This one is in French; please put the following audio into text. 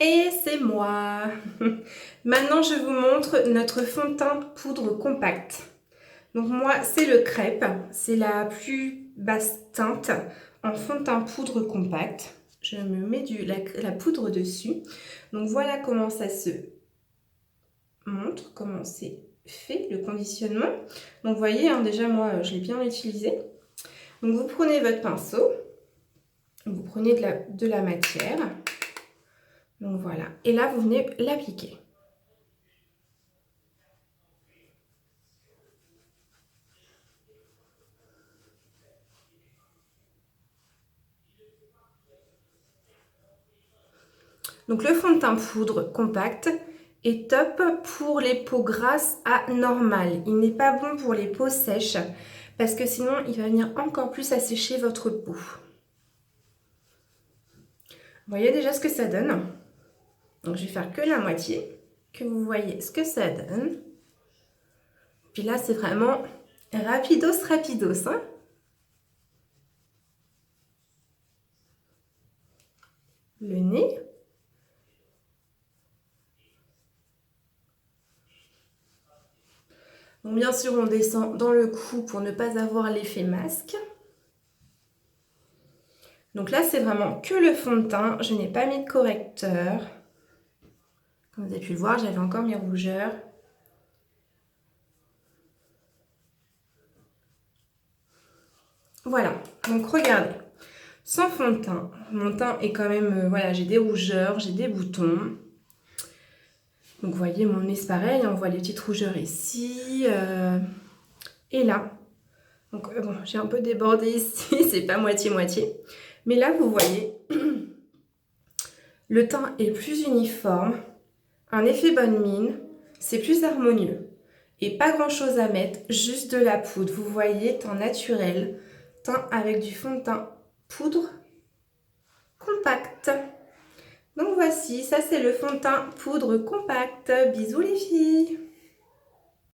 Et c'est moi. Maintenant, je vous montre notre fond de teint poudre compact. Donc moi, c'est le crêpe. C'est la plus basse teinte en fond de teint poudre compact. Je me mets la poudre dessus. Donc voilà comment ça se montre, comment c'est fait, le conditionnement. Donc vous voyez, hein, déjà moi, je l'ai bien utilisé. Donc vous prenez votre pinceau. Vous prenez de la matière. Donc voilà. Et là, vous venez l'appliquer. Donc le fond de teint poudre compact est top pour les peaux grasses à normales. Il n'est pas bon pour les peaux sèches parce que sinon il va venir encore plus assécher votre peau. Vous voyez déjà ce que ça donne. Donc je vais faire que la moitié, que vous voyez ce que ça donne. Puis là c'est vraiment rapidos rapidos, hein. Le nez. Donc bien sûr on descend dans le cou pour ne pas avoir l'effet masque. Donc là c'est vraiment que le fond de teint, je n'ai pas mis de correcteur. Comme vous avez pu le voir, j'avais encore mes rougeurs. Voilà, donc regardez, sans fond de teint, mon teint est quand même, voilà, j'ai des rougeurs, j'ai des boutons. Donc vous voyez, mon nez c'est pareil, on voit les petites rougeurs ici et là. Donc bon, j'ai un peu débordé ici, c'est pas moitié-moitié. Mais là, vous voyez, le teint est plus uniforme, un effet bonne mine, c'est plus harmonieux. Et pas grand chose à mettre, juste de la poudre. Vous voyez, teint naturel, teint avec du fond de teint poudre compact. Donc voici, ça c'est le fond de teint poudre compact. Bisous les filles!